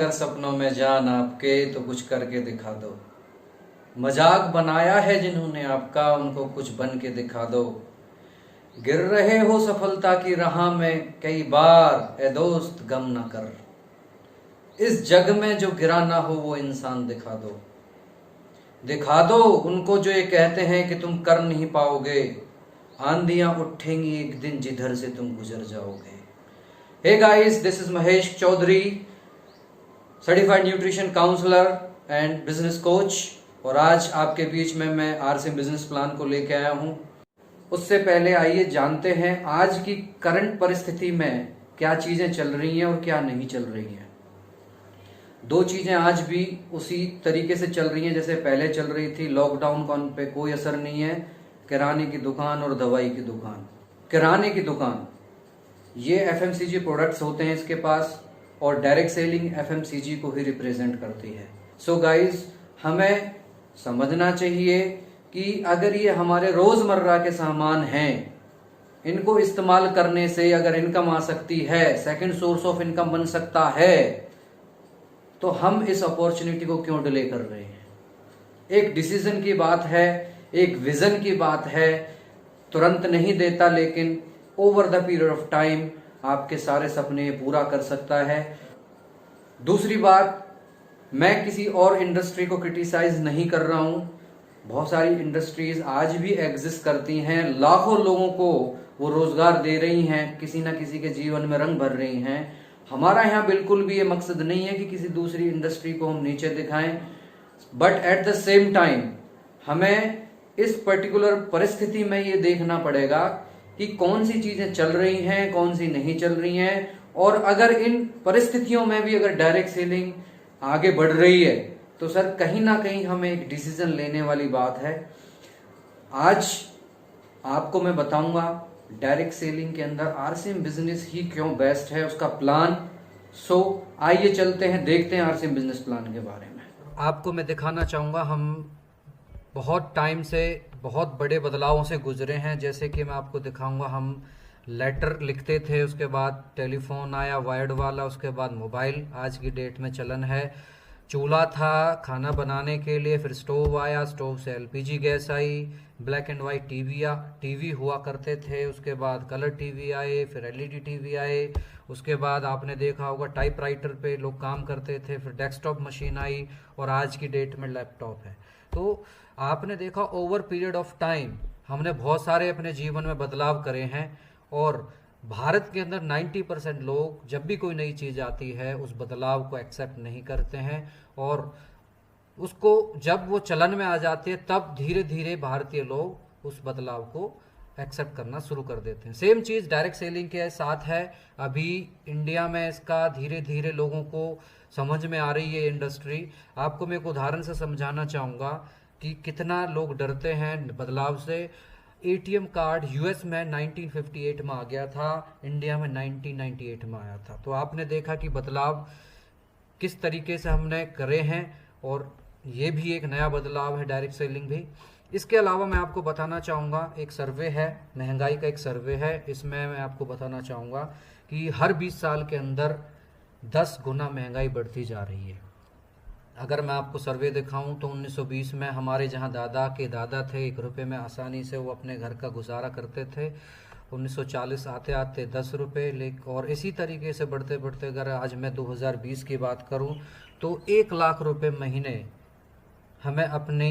अगर सपनों में जान आपके तो कुछ करके दिखा दो। मजाक बनाया है जिन्होंने आपका, उनको कुछ बन के दिखा दो। गिर रहे हो सफलता की राह में कई बार, ए दोस्त गम न कर। इस जग में जो गिरा ना हो वो इंसान दिखा दो। दिखा दो उनको जो ये कहते हैं कि तुम कर नहीं पाओगे। आंधियां उठेंगी एक दिन जिधर से तुम गुजर जाओगे। Hey guys, this is Mahesh Chaudhary, certified nutrition counsellor and business coach. और आज आपके बीच में मैं आरसीएम बिजनेस प्लान को लेके आया हूं। उससे पहले आइए जानते हैं आज की करंट परिस्थिति में क्या चीजें चल रही हैं और क्या नहीं चल रही हैं। दो चीजें आज भी उसी तरीके से चल रही हैं जैसे पहले चल रही थी। लॉकडाउन का उन पे कोई असर नहीं है। किराने की दुकान और दवाई की दुकान। किराने की दुकान, ये एफएमसीजी प्रोडक्ट्स होते हैं इसके पास, और डायरेक्ट सेलिंग एफएमसीजी को ही रिप्रेजेंट करती है। सो गाइज, हमें समझना चाहिए कि अगर ये हमारे रोजमर्रा के सामान हैं, इनको इस्तेमाल करने से अगर इनकम आ सकती है, सेकंड सोर्स ऑफ इनकम बन सकता है, तो हम इस अपॉर्चुनिटी को क्यों डिले कर रहे हैं। एक डिसीजन की बात है, एक विजन की बात है। तुरंत नहीं देता, लेकिन over the period of time आपके सारे सपने पूरा कर सकता है। दूसरी बात, मैं किसी और इंडस्ट्री को क्रिटिसाइज नहीं कर रहा हूं। बहुत सारी इंडस्ट्रीज आज भी एग्जिस्ट करती हैं, लाखों लोगों को वो रोजगार दे रही हैं, किसी ना किसी के जीवन में रंग भर रही हैं। हमारा यहाँ बिल्कुल भी ये मकसद नहीं है कि किसी दूसरी इंडस्ट्री को हम नीचे दिखाएं, but at the same time हमें इस पर्टिकुलर परिस्थिति में ये देखना पड़ेगा कि कौन सी चीजें चल रही हैं, कौन सी नहीं चल रही हैं। और अगर इन परिस्थितियों में भी अगर डायरेक्ट सेलिंग आगे बढ़ रही है तो सर कहीं ना कहीं हमें एक डिसीजन लेने वाली बात है। आज आपको मैं बताऊंगा डायरेक्ट सेलिंग के अंदर आरसीएम बिजनेस ही क्यों बेस्ट है, उसका प्लान। सो आइए चलते हैं, देखते हैं आरसीएम बिजनेस प्लान के बारे में। आपको मैं दिखाना चाहूंगा, हम बहुत टाइम से बहुत बड़े बदलावों से गुजरे हैं। जैसे कि मैं आपको दिखाऊंगा, हम लेटर लिखते थे, उसके बाद टेलीफोन आया वायर्ड वाला, उसके बाद मोबाइल आज की डेट में चलन है। चूल्हा था खाना बनाने के लिए, फिर स्टोव आया, स्टोव से LPG gas I, black and white TV हुआ करते थे, उसके बाद कलर टीवी आए, फिर एलईडी टीवी आए, उसके बाद आपने देखा होगा टाइपराइटर पे लोग काम करते थे, फिर डेस्कटॉप मशीन आई, और आज की डेट में लैपटॉप है। तो आपने देखा ओवर पीरियड ऑफ टाइम हमने बहुत सारे अपने जीवन में बदलाव करे हैं। और भारत के अंदर 90% लोग जब भी कोई नई चीज़ आती है उस बदलाव को एक्सेप्ट नहीं करते हैं, और उसको जब वो चलन में आ जाती है तब धीरे धीरे भारतीय लोग उस बदलाव को एक्सेप्ट करना शुरू कर देते हैं। सेम चीज़ डायरेक्ट सेलिंग के साथ है। अभी इंडिया में इसका धीरे धीरे लोगों को समझ में आ रही है इंडस्ट्री। आपको मैं एक उदाहरण से समझाना चाहूँगा कि कितना लोग डरते हैं बदलाव से। एटीएम कार्ड यूएस में 1958 में आ गया था, इंडिया में 1998 में आया था। तो आपने देखा कि बदलाव किस तरीके से हमने करे हैं, और ये भी एक नया बदलाव है डायरेक्ट सेलिंग भी। इसके अलावा मैं आपको बताना चाहूँगा, एक सर्वे है, महंगाई का एक सर्वे है, इसमें मैं आपको बताना चाहूँगा कि हर 20 साल के अंदर 10 गुना महंगाई बढ़ती जा रही है। अगर मैं आपको सर्वे दिखाऊं तो 1920 में हमारे जहां दादा के दादा थे, 1 रुपये में आसानी से वो अपने घर का गुजारा करते थे। 1940 आते आते 10 रुपये, और इसी तरीके से बढ़ते बढ़ते अगर आज मैं 2020 की बात करूं तो 1 लाख रुपए महीने हमें अपने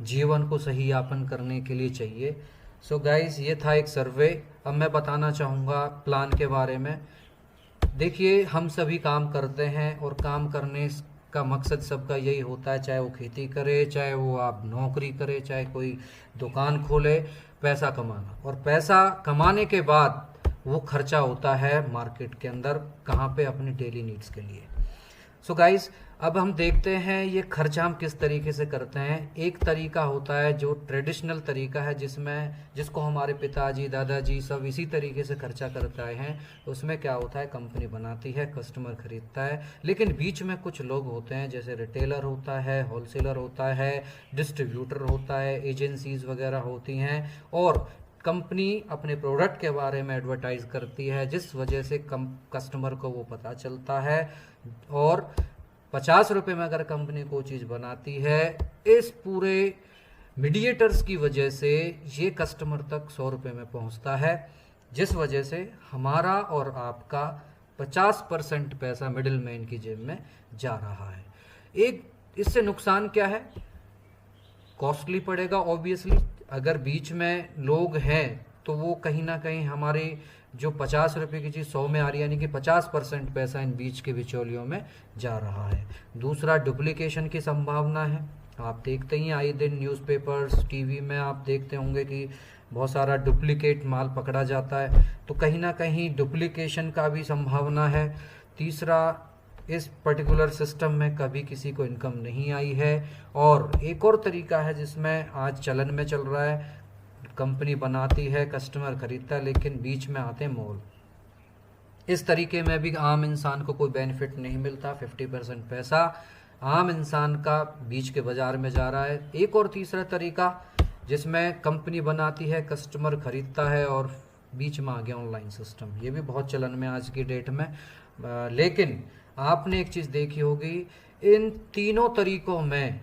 जीवन को सही यापन करने के लिए चाहिए। सो गाइज, ये था एक सर्वे। अब मैं बताना चाहूँगा प्लान के बारे में। देखिए, हम सभी काम करते हैं और काम करने का मकसद सबका यही होता है, चाहे वो खेती करे, चाहे वो आप नौकरी करे, चाहे कोई दुकान खोले, पैसा कमाना। और पैसा कमाने के बाद वो खर्चा होता है मार्केट के अंदर, कहाँ पे, अपनी डेली नीड्स के लिए। सो गाइस, अब हम देखते हैं ये खर्चा हम किस तरीके से करते हैं। एक तरीका होता है जो ट्रेडिशनल तरीका है, जिसको हमारे पिताजी दादाजी सब इसी तरीके से खर्चा करते आए हैं। उसमें क्या होता है, कंपनी बनाती है, कस्टमर खरीदता है, लेकिन बीच में कुछ लोग होते हैं, जैसे रिटेलर होता है, होलसेलर होता है, डिस्ट्रीब्यूटर होता है, एजेंसीज वगैरह होती हैं, और कंपनी अपने प्रोडक्ट के बारे में एडवर्टाइज करती है, जिस वजह से कस्टमर को वो पता चलता है और ₹50 में अगर कंपनी को चीज़ बनाती है, इस पूरे मीडिएटर्स की वजह से ये कस्टमर तक ₹100 में पहुंचता है, जिस वजह से हमारा और आपका 50% पैसा मिडिल मैन की जेब में जा रहा है। एक इससे नुकसान क्या है? कॉस्टली पड़ेगा ऑब्वियसली। अगर बीच में लोग हैं तो वो कहीं ना कहीं हमारे जो ₹50 की चीज़ 100 में आ रही है, यानी कि 50% पैसा इन बीच के बिचौलियों में जा रहा है। दूसरा, डुप्लीकेशन की संभावना है। आप देखते ही आए दिन न्यूज़पेपर्स, टीवी में आप देखते होंगे कि बहुत सारा डुप्लीकेट माल पकड़ा जाता है, तो कहीं ना कहीं डुप्लीकेशन का भी संभावना है। तीसरा, इस पर्टिकुलर सिस्टम में कभी किसी को इनकम नहीं आई है। और एक और तरीका है जिसमें आज चलन में चल रहा है, कंपनी बनाती है, कस्टमर खरीदता है, लेकिन बीच में आते हैं मॉल। इस तरीके में भी आम इंसान को कोई बेनिफिट नहीं मिलता। 50% पैसा आम इंसान का बीच के बाजार में जा रहा है। एक और तीसरा तरीका जिसमें कंपनी बनाती है, कस्टमर खरीदता है और बीच में आ गया ऑनलाइन सिस्टम। ये भी बहुत चलन में आज की डेट में। लेकिन आपने एक चीज़ देखी होगी, इन तीनों तरीकों में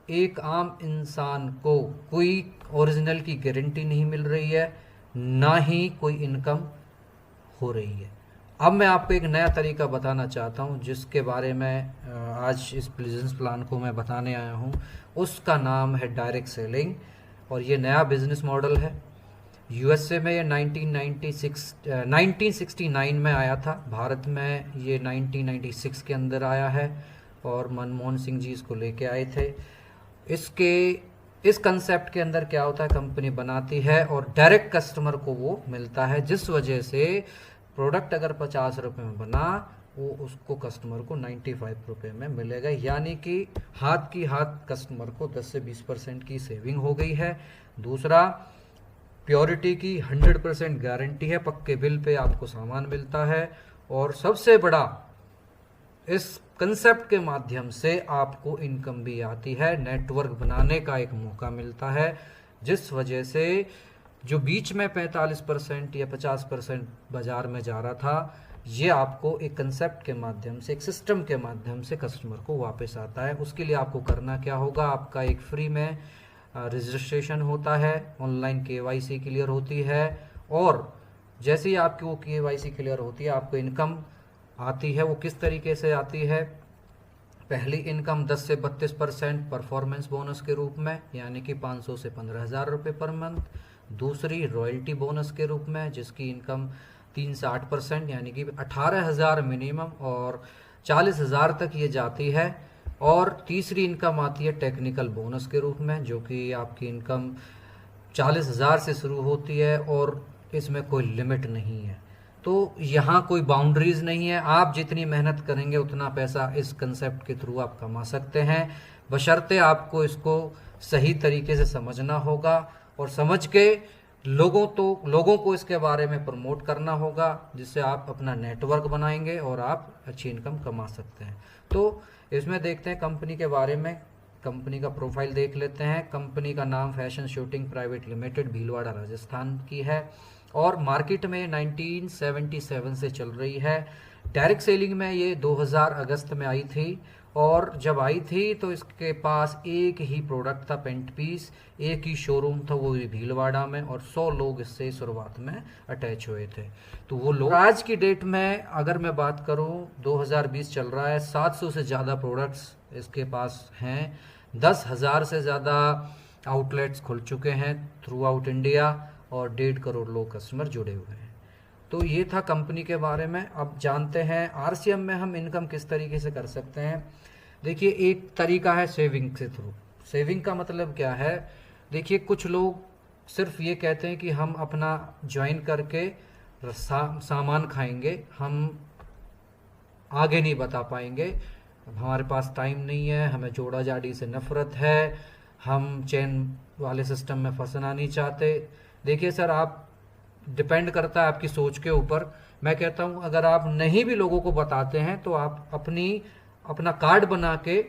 एक आम इंसान को कोई ओरिजिनल की गारंटी नहीं मिल रही है, ना ही कोई इनकम हो रही है। अब मैं आपको एक नया तरीका बताना चाहता हूं, जिसके बारे में आज इस बिजनेस प्लान को मैं बताने आया हूं। उसका नाम है डायरेक्ट सेलिंग, और ये नया बिजनेस मॉडल है। यूएसए में ये 1969 में आया था। भारत में ये 1996 के अंदर आया है, और मनमोहन सिंह जी इसको लेके आए थे। इस कंसेप्ट के अंदर क्या होता है, कंपनी बनाती है और डायरेक्ट कस्टमर को वो मिलता है, जिस वजह से प्रोडक्ट अगर ₹50 में बना, वो उसको कस्टमर को ₹95 में मिलेगा। यानी कि हाथ की हाथ कस्टमर को 10 से 20% की सेविंग हो गई है। दूसरा, प्योरिटी की 100% गारंटी है, पक्के बिल पे आपको सामान मिलता है। और सबसे बड़ा, इस कंसेप्ट के माध्यम से आपको इनकम भी आती है, नेटवर्क बनाने का एक मौका मिलता है, जिस वजह से जो बीच में 45% या 50% बाजार में जा रहा था, ये आपको एक कंसेप्ट के माध्यम से, एक सिस्टम के माध्यम से कस्टमर को वापस आता है। उसके लिए आपको करना क्या होगा, आपका एक फ्री में रजिस्ट्रेशन होता है, ऑनलाइन केवाईसी क्लियर होती है, और जैसे ही आपकी वो केवाईसी क्लियर होती है, आपको इनकम आती है। वो किस तरीके से आती है? पहली इनकम 10 से 32% परफॉर्मेंस बोनस के रूप में, यानी कि 500 से 15,000 रुपये पर मंथ। दूसरी, रॉयल्टी बोनस के रूप में, जिसकी इनकम 3 से 8%, यानी कि 18,000 मिनिमम और 40,000 तक ये जाती है। और तीसरी इनकम आती है टेक्निकल बोनस के रूप में, जो कि आपकी इनकम 40,000 से शुरू होती है, और इसमें कोई लिमिट नहीं है। तो यहाँ कोई बाउंड्रीज नहीं है, आप जितनी मेहनत करेंगे उतना पैसा इस कंसेप्ट के थ्रू आप कमा सकते हैं, बशर्ते आपको इसको सही तरीके से समझना होगा, और समझ के लोगों को इसके बारे में प्रमोट करना होगा, जिससे आप अपना नेटवर्क बनाएंगे और आप अच्छी इनकम कमा सकते हैं। तो इसमें देखते हैं कंपनी के बारे में, कंपनी का प्रोफाइल देख लेते हैं। कंपनी का नाम fashion shooting private limited, Bhilwara Rajasthan की है, और मार्केट में 1977 से चल रही है। डायरेक्ट सेलिंग में ये 2000 अगस्त में आई थी, और जब आई थी तो इसके पास एक ही प्रोडक्ट था, पेंट पीस, एक ही शोरूम था, वो भी भीलवाड़ा में, और 100 लोग इससे शुरुआत में अटैच हुए थे। तो वो लोग, आज की डेट में अगर मैं बात करूं, 2020 चल रहा है, 700 से ज़्यादा प्रोडक्ट्स इसके पास हैं, 10,000 से ज़्यादा आउटलेट्स खुल चुके हैं थ्रू आउट इंडिया, और 1.5 करोड़ लोग कस्टमर जुड़े हुए हैं। तो ये था कंपनी के बारे में। अब जानते हैं आरसीएम में हम इनकम किस तरीके से कर सकते हैं। देखिए, एक तरीका है सेविंग के थ्रू। सेविंग का मतलब क्या है? देखिए, कुछ लोग सिर्फ ये कहते हैं कि हम अपना ज्वाइन करके सामान खाएंगे, हम आगे नहीं बता पाएंगे, हमारे पास टाइम नहीं है, हमें जोड़ा जाड़ी से नफरत है, हम चेन वाले सिस्टम में फंसना नहीं चाहते। देखिए सर, आप डिपेंड करता है आपकी सोच के ऊपर। मैं कहता हूं, अगर आप नहीं भी लोगों को बताते हैं तो आप अपना कार्ड बना के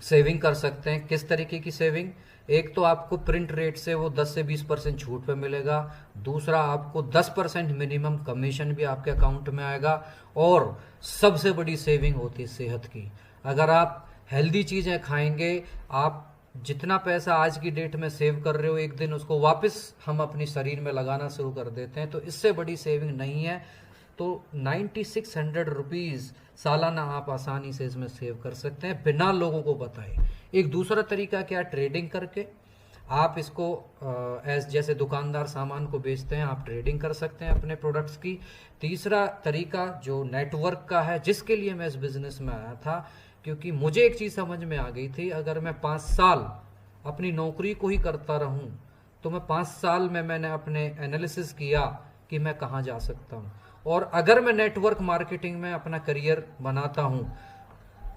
सेविंग कर सकते हैं। किस तरीके की सेविंग? एक तो आपको प्रिंट रेट से वो 10 से 20% छूट पे मिलेगा। दूसरा, आपको 10% मिनिमम कमीशन भी आपके अकाउंट में आएगा। और सबसे बड़ी सेविंग होती है सेहत की। अगर आप हेल्दी चीज़ें खाएंगे, आप जितना पैसा आज की डेट में सेव कर रहे हो, एक दिन उसको वापस हम अपनी शरीर में लगाना शुरू कर देते हैं, तो इससे बड़ी सेविंग नहीं है। तो 9600 रुपीज़ सालाना आप आसानी से इसमें सेव कर सकते हैं बिना लोगों को बताए। एक दूसरा तरीका क्या, ट्रेडिंग करके आप इसको जैसे दुकानदार सामान को बेचते हैं, आप ट्रेडिंग कर सकते हैं अपने प्रोडक्ट्स की। तीसरा तरीका जो नेटवर्क का है, जिसके लिए मैं इस बिज़नेस में आया था, क्योंकि मुझे एक चीज़ समझ में आ गई थी, अगर मैं 5 साल अपनी नौकरी को ही करता रहूं तो मैं 5 साल में मैंने अपने एनालिसिस किया कि मैं कहाँ जा सकता हूँ, और अगर मैं नेटवर्क मार्केटिंग में अपना करियर बनाता हूँ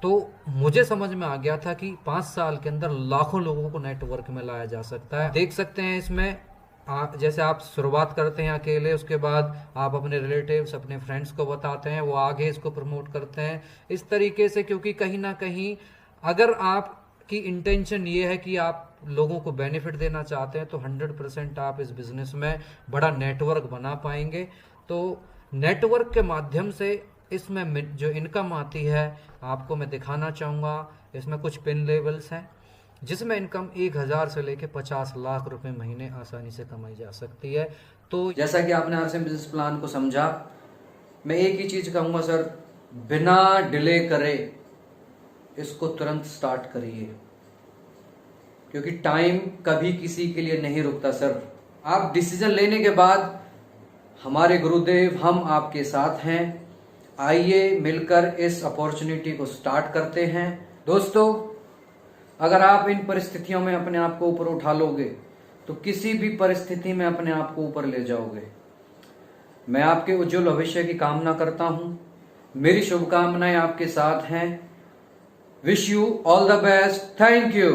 तो मुझे समझ में आ गया था कि 5 साल के अंदर लाखों लोगों को नेटवर्क में लाया जा सकता है। देख सकते हैं इसमें जैसे आप शुरुआत करते हैं अकेले, उसके बाद आप अपने रिलेटिव्स, अपने फ्रेंड्स को बताते हैं, वो आगे इसको प्रमोट करते हैं इस तरीके से, क्योंकि कहीं ना कहीं अगर आपकी इंटेंशन ये है कि आप लोगों को बेनिफिट देना चाहते हैं तो 100% आप इस बिज़नेस में बड़ा नेटवर्क बना पाएंगे। तो नेटवर्क के माध्यम से इसमें जो इनकम आती है आपको मैं दिखाना चाहूँगा। इसमें कुछ पिन लेवल्स हैं जिसमें इनकम 1000 से लेके 50 लाख रुपए महीने आसानी से कमाई जा सकती है। तो जैसा कि आपने आरसीएम बिजनेस प्लान को समझा, मैं एक ही चीज़ कहूँगा सर, बिना डिले करे इसको तुरंत स्टार्ट करिए, क्योंकि टाइम कभी किसी के लिए नहीं रुकता सर। आप डिसीजन लेने के बाद हमारे गुरुदेव हम आपके साथ हैं। आइए मिलकर इस अपॉर्चुनिटी को स्टार्ट करते हैं। दोस्तों, अगर आप इन परिस्थितियों में अपने आप को ऊपर उठा लोगे तो किसी भी परिस्थिति में अपने आप को ऊपर ले जाओगे। मैं आपके उज्जवल भविष्य की कामना करता हूं। मेरी शुभकामनाएं आपके साथ हैं। Wish you all the best. Thank you.